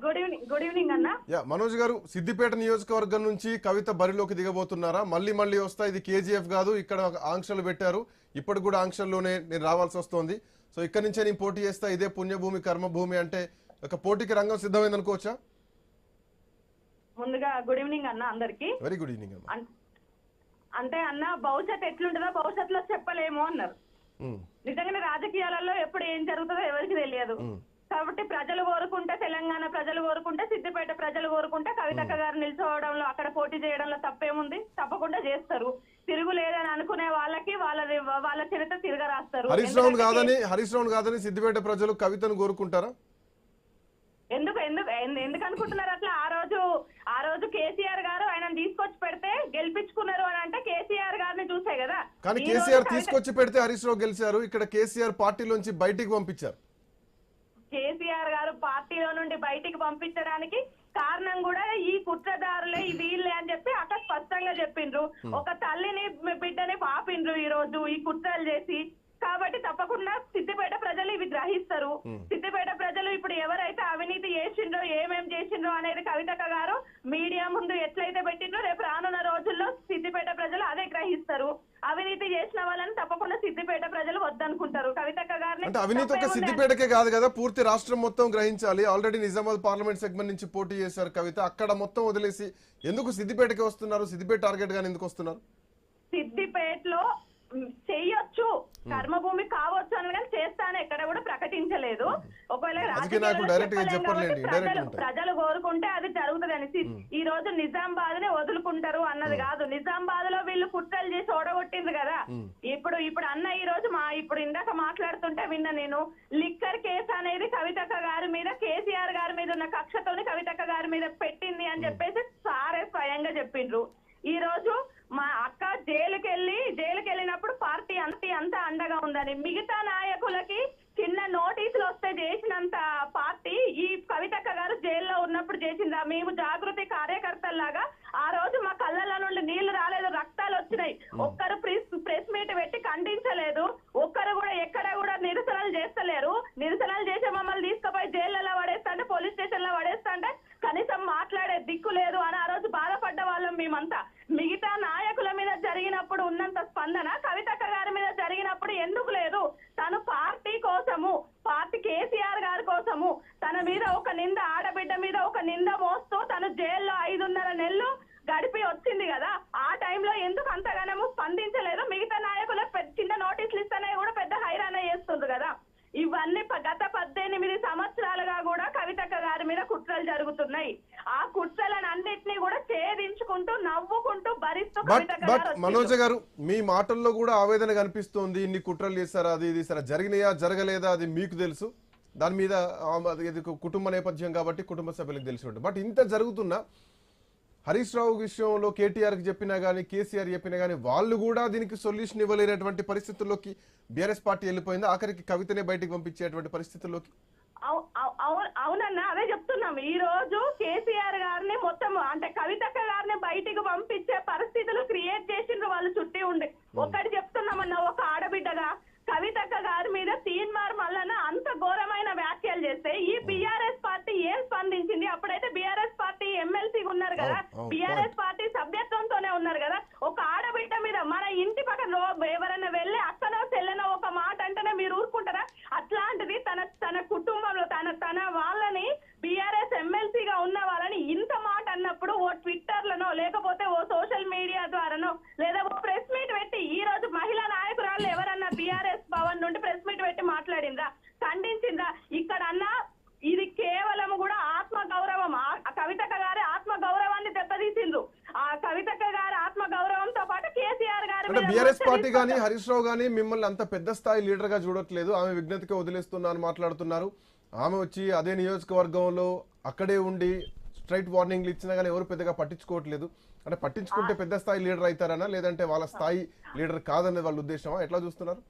Good evening అన్న. మనోజ్ గారు, సిద్దిపేట నియోజకవర్గం నుంచి కవిత బరిలోకి దిగబోతున్నారా? మళ్ళీ వస్తా, ఇది కేజీఎఫ్ కాదు, ఇక్కడ ఆంక్షలు పెట్టారు, ఇప్పటికి కూడా ఆంక్షల్లోనే నేను రావాల్సి వస్తుంది, సో ఇక్కడ నుంచే నేను పోటీ చేస్తా, ఇదే పుణ్యభూమి కర్మభూమి అంటే ఒక పోటీకి రంగం సిద్ధమైంది అనుకోవచ్చా? ముందుగా గుడ్ ఈవినింగ్ అన్న అందరికి. వెరీ గుడ్ ఈవినింగ్ అన్న. అంటే అన్న, భవిష్యత్ ఎట్లుంటుందో భవిష్యత్తులో చెప్పలేము అన్నారు. నిజంగానే రాజకీయాలలో ఎప్పుడు ఏం జరుగుతుందో ఎవరికి తెలియదు. కాబట్టి ప్రజలు కోరుకుంటే, తెలంగాణ ప్రజలు కోరుకుంటే, సిద్దిపేట ప్రజలు కోరుకుంటే కవితక్క గారు నిల్చోవడంలో, అక్కడ పోటీ చేయడంలో తప్పేముంది? తప్పకుండా చేస్తారు. తిరుగులేదని అనుకునే వాళ్ళకి వాళ్ళ చరిత్ర తిరగరాస్తారు. హరీష్ రావు కాదని సిద్దిపేట ప్రజలు కవితను కోరుకుంటారా? ఎందుకు అనుకుంటున్నారు అట్లా? ఆ రోజు కేసీఆర్ గారు ఆయన తీసుకొచ్చి పెడితే గెలిపించుకున్నారు అని అంటే కేసీఆర్ గారిని చూసే కదా. కానీ కేసీఆర్ తీసుకొచ్చి పెడితే హరీష్ రావు గెలిచారు, ఇక్కడ కేసీఆర్ పార్టీలోంచి బయటికి పంపించారు. కేసీఆర్ గారు పార్టీలో నుండి బయటికి పంపించడానికి కారణం కూడా ఈ కుట్రదారులే, ఈ వీళ్ళే అని చెప్పి అక్కడ స్పష్టంగా చెప్పిండ్రు. ఒక తల్లిని బిడ్డని పాపిండ్రు ఈ రోజు ఈ కుట్రలు చేసి. కాబట్టి తప్పకుండా సిద్దిపేట ప్రజలు ఇవి గ్రహిస్తారు. సిద్దిపేట ప్రజలు ఇప్పుడు ఎవరైతే అవినీతి చేసిండ్రో, ఏమేం చేసిండ్రో అనేది కవితక్క గారు మీడియా ముందు ఎట్లయితే పెట్టిండ్రో, రేపు రానున్న రోజుల్లో సిద్దిపేట ప్రజలు అదే గ్రహిస్తారు. అవినీతి చేసిన వాళ్ళని తప్పకుండా సిద్దిపేట ప్రజలు వద్దనుకుంటారు. కవితక్క గారిని అంటే అవినీతి ఒక సిద్దిపేటకే కాదు కదా, పూర్తి రాష్ట్రం మొత్తం గ్రహించాలి. ఆల్రెడీ నిజామాబాద్ పార్లమెంట్ సెగ్మెంట్ నుంచి పోటీ చేశారు కవిత, అక్కడ మొత్తం వదిలేసి ఎందుకు సిద్దిపేటకే వస్తున్నారు? సిద్దిపేట టార్గెట్ గాని ఎందుకు వస్తున్నారు? సిద్దిపేటలో చెయ్యొచ్చు, కర్మభూమి కావచ్చు అని కానీ చేస్తాను ఎక్కడ కూడా ప్రకటించలేదు. ఒకవేళ ప్రజలు కోరుకుంటే అది జరుగుతుందని. ఈ రోజు నిజామాబాద్ ని వదులుకుంటారు అన్నది కాదు, నిజామాబాద్ లో వీళ్ళు కుట్రలు చేసి ఓడగొట్టింది కదా. ఇప్పుడు అన్న ఈ రోజు ఇప్పుడు ఇందాక మాట్లాడుతుంటే విన్నా నేను, లిక్కర్ కేసు అనేది కవితక్క గారి మీద, కేసీఆర్ గారి మీద ఉన్న కక్షతోని కవితక్క గారి మీద పెట్టింది అని చెప్పేసి సారే స్వయంగా చెప్పిండ్రు. ఈ రోజు మా అక్క జైలుకి వెళ్ళినప్పుడు పార్టీ అంతా అండగా ఉందని, మిగతా నాయకులకి చిన్న నోటీసులు వస్తే చేసినంత పార్టీ ఈ కవితక్క గారు జైల్లో ఉన్నప్పుడు చేసిందా? మేము జాగృతి కార్యకర్తల్లాగా ఆ రోజు మా కళ్ళల్లో నుండి నీళ్లు రాలేదు, రక్తాలు వచ్చినాయి. ఒక్కరు ప్రెస్ మీట్ పెట్టి ఖండించలేదు, ఒక్కరు కూడా ఎక్కడ కూడా నిరసనలు చేస్తలేరు. నిరసనలు చేసే మమ్మల్ని తీసుకుపోయి జైల్లో పడేస్తా అంటే, పోలీస్ స్టేషన్ లో పడేస్తా అంటే కనీసం మాట్లాడే దిక్కు లేదు అని ఆ రోజు బాధపడ్డ వాళ్ళం మేమంతా. మిగతా నాయకుల మీద జరిగినప్పుడు ఉన్నంత స్పందన కవితక్క గారి మీద జరిగినప్పుడు ఎందుకు లేదు? తను పార్టీ కోసము, పార్టీ కేసీఆర్ గారి కోసము తన మీద ఒక నింద, ఆడబిడ్డ మీద ఒక నింద మోస్తూ తను జైల్లో 5.5 నెలలు గడిపి వచ్చింది కదా. ఆ టైంలో ఎందుకు అంతగానము స్పందించలేదు? మిగతా నాయకులు చిన్న నోటీసులు ఇస్తేనే కూడా పెద్ద హైరాణ చేస్తుంది కదా. ఇవన్నీ గత 18 సంవత్సరాలుగా కూడా కవితక్క గారి మీద కుట్రలు జరుగుతున్నాయి. ఆ కుట్రలను అన్నింటినీ కూడా ఛేదించుకుంటూ, నవ్వుకుంటూ భరిస్తూ మనోజ్ గారు, మీ మాటల్లో కూడా ఆవేదన కనిపిస్తోంది. ఇన్ని కుట్రలు చేశారా, అది ఇది సరే జరిగినాయా జరగలేదా అది మీకు తెలుసు, దాని మీద కుటుంబ నేపథ్యం కాబట్టి కుటుంబ సభ్యులకు తెలిసి ఉంటుంది. బట్ ఇంత జరుగుతున్నా హరీష్ రావు విషయంలో కేటీఆర్కి చెప్పినా కానీ, కేసీఆర్ చెప్పినా కానీ వాళ్ళు కూడా దీనికి సొల్యూషన్ ఇవ్వలేనటువంటి పరిస్థితుల్లోకి బీఆర్ఎస్ పార్టీ వెళ్ళిపోయింది. ఆఖరికి కవితనే బయటకు పంపించేటువంటి పరిస్థితుల్లోకి. అవునన్నా, అదే చెప్తున్నాం. ఈ రోజు కేసీఆర్ గారిని మొత్తం అంటే కవితక్క గారిని బయటికి పంపించే పరిస్థితులు క్రియేట్ చేసిండ్రు వాళ్ళు చుట్టి ఉండి. ఒక్కటి చెప్తున్నామన్నా, ఒక ఆడబిడ్డగా కవితక్క గారి మీద తీన్మార్ మల్లన్న అంత ఘోరమైన వ్యాఖ్యలు చేస్తే ఈ బీఆర్ఎస్ పార్టీ ఏం స్పందించింది? అప్పుడైతే బీఆర్ఎస్ పార్టీ ఎమ్మెల్సీగా ఉన్నారు కదా, బీఆర్ఎస్ పార్టీ సభ్యత్వంతోనే ఉన్నారు కదా. ఒక ఆడబిడ్డ మీద మన ఇంటి పక్కన ఎవరైనా వెళ్ళి అక్కనో చెల్లెనో ఒక మాట అంటేనే మీరు ఊరుకుంటారా? అట్లాంటిది తన కుటుంబంలో తన వాళ్ళని, బీఆర్ఎస్ ఎమ్మెల్సీగా ఉన్న వాళ్ళని ఇంత మాట అన్నప్పుడు ఓ ట్విట్టర్లనో లేకపోతే ఓ సోషల్ మీడియా ద్వారానో లేదా ఓ ప్రెస్ మీట్ పెట్టి, ఈ రోజు మహిళా నాయకురాళ్ళు ఎవరన్నా బీఆర్ఎస్ భవన్ నుండి ప్రెస్ మీట్ పెట్టి మాట్లాడిందా, ఖండించిందా? ఇక్కడ అన్నా ఇది కేవలం కూడా ఆత్మ గౌరవం. కవితక్క గారి ఆత్మ గౌరవాన్ని దెబ్బతీసిండ్రు. ఆ కవితక్క గారి ఆత్మ గౌరవంతో పాటు కేసీఆర్ గారి బీఆర్ఎస్ పార్టీ గానీ హరీష్ రావు గానీ మిమ్మల్ని అంత పెద్ద స్థాయి లీడర్ గా చూడట్లేదు. ఆమె విజ్ఞతకి వదిలేస్తున్నా అని మాట్లాడుతున్నారు. ఆమె వచ్చి అదే నియోజకవర్గంలో అక్కడే ఉండి స్ట్రైట్ వార్నింగ్లు ఇచ్చినా కానీ ఎవరు పెద్దగా పట్టించుకోవట్లేదు. అంటే పట్టించుకుంటే పెద్ద స్థాయి లీడర్ అవుతారనా, లేదంటే వాళ్ళ స్థాయి లీడర్ కాదనేది వాళ్ళ ఉద్దేశమా? ఎట్లా చూస్తున్నారు?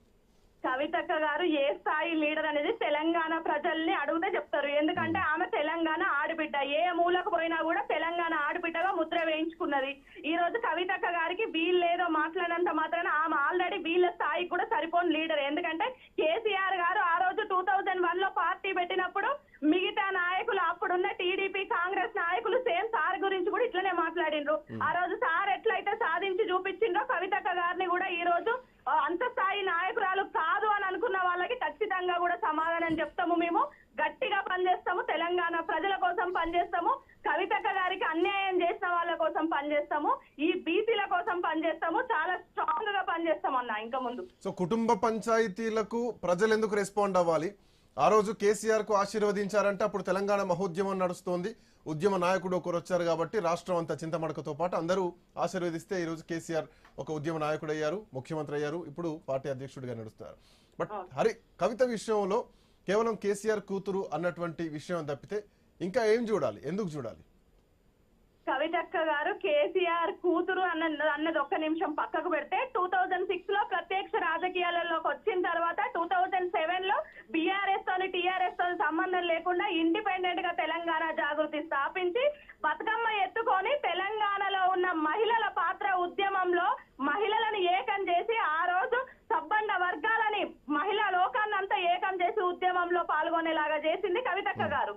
కవితక్క గారు ఏ స్థాయి లీడర్ అనేది తెలంగాణ ప్రజల్ని అడిగితే చెప్తారు. ఎందుకంటే ఆమె తెలంగాణ ఆడబిడ్డ, ఏ మూలకు పోయినా కూడా తెలంగాణ ఆడబిడ్డగా ముద్ర వేయించుకున్నది. ఈ రోజు కవితక్క గారికి వీళ్ళేదో మాట్లాడినంత మాత్రాన ఆమె ఆల్రెడీ వీళ్ళ స్థాయికి కూడా సరిపోని లీడర్. ఎందుకంటే కేసీఆర్ గారు ఆ రోజు 2001లో పార్టీ పెట్టినప్పుడు మిగతా నాయకులు, అప్పుడు అప్పుడున్న టీడీపీ కాంగ్రెస్ నాయకులు సేమ్ సార్ గురించి కూడా ఇట్లనే మాట్లాడిండ్రు. ఆ రోజు సార్ ఎట్లయితే సాధించి చూపించిండ్రో కవితక్క గారిని కూడా ఈ రోజు అంత స్థాయి నాయకురాలు కాదు అని అనుకున్న వాళ్ళకి ఖచ్చితంగా కూడా సమాధానం చెప్తాము. మేము గట్టిగా పనిచేస్తాము, తెలంగాణ ప్రజల కోసం పనిచేస్తాము, కవితక్క గారికి అన్యాయం చేసిన వాళ్ళ కోసం పనిచేస్తాము, ఈ బీసీల కోసం పనిచేస్తాము, చాలా స్ట్రాంగ్ గా పనిచేస్తాం అన్న ఇంకా ముందు. సో కుటుంబ పంచాయతీలకు ప్రజలు ఎందుకు రెస్పాండ్ అవ్వాలి? ఆ రోజు కేసీఆర్ కు ఆశీర్వదించారంటే అప్పుడు తెలంగాణ మహోద్యమం నడుస్తోంది, ఉద్యమ నాయకుడు ఒకరు వచ్చారు కాబట్టి రాష్ట్రం అంతా చింతమడకతో పాటు అందరూ ఆశీర్వదిస్తే ఈ రోజు కేసీఆర్ ఒక ఉద్యమ నాయకుడు అయ్యారు, ముఖ్యమంత్రి అయ్యారు, ఇప్పుడు పార్టీ అధ్యక్షుడిగా నడుస్తున్నారు. బట్ కవిత విషయంలో కేవలం కేసీఆర్ కూతురు అన్నటువంటి విషయం తప్పితే ఇంకా ఏం చూడాలి, ఎందుకు చూడాలి? కవితక్క గారు కేసీఆర్ కూతురు అన్నది ఒక్క నిమిషం పక్కకు పెడితే 2006 లో ప్రత్యక్ష రాజకీయాలలోకి వచ్చిన తర్వాత 2007 లో బీఆర్ఎస్ తోని టీఆర్ఎస్ తోని సంబంధం లేకుండా ఇండిపెండెంట్ గా తెలంగాణ జాగృతి స్థాపించి బతుకమ్మ ఎత్తుకొని తెలంగాణలో ఉన్న మహిళల పాత్ర ఉద్యమంలో మహిళలను ఏకం చేసి ఆ రోజు సబ్బండ వర్గాలని మహిళా లోకాన్ని అంతా ఏకం చేసి ఉద్యమంలో పాల్గొనేలాగా చేసింది కవితక్క గారు.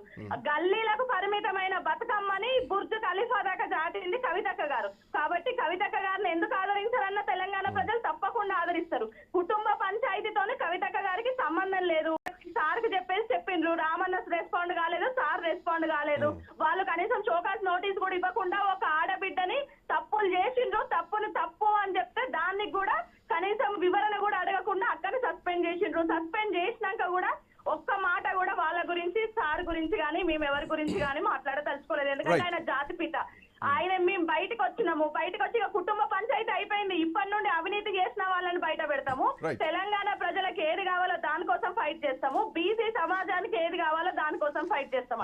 గల్లీలకు పరిమితమైన బతుకమ్మని బుర్జు ఖలీఫా దాకా దాటింది కవితక్క గారు. కాబట్టి కవితక్క గారిని ఎందుకు ఆదరించారన్న తెలంగాణ ప్రజలు తప్పకుండా ఆదరిస్తారు. కుటుంబ పంచాయతీతోనే కవితక్క గారికి సంబంధం లేదు. సార్ కి చెప్పిండ్రు, రామన్న రెస్పాండ్ కాలేదు, సార్ రెస్పాండ్ కాలేదు. వాళ్ళు కనీసం షోకాస్ నోటీస్ కూడా ఇవ్వకుండా ఒక ఆడబిడ్డని తప్పులు చేసిండ్రు, తప్పు అని చెప్తే దానికి కూడా కనీసం వివరణ కూడా అడగకుండా అక్కడ సస్పెండ్ చేసిండ్రు. సస్పెండ్ చేసినాక కూడా ఒక్క మాట కూడా వాళ్ళ గురించి సార్ గురించి గానీ మేము ఎవరి గురించి గానీ మాట్లాడదలుచుకోలేదు. ఎందుకంటే ఆయన జాతిపిత. ఆయన మేము బయటకు వచ్చినాము, బయటకు వచ్చి కుటుంబ పంచాయతీ అయిపోయింది. ఇప్పటి నుండి అవినీతి చేసిన వాళ్ళని బయట పెడతాము, తెలంగాణ ప్రజలకు ఏది కావాలో దానికోసం ఫైట్ చేస్తాము, బీసీ సమాజానికి ఏది కావాలో దానికోసం ఫైట్ చేస్తాము.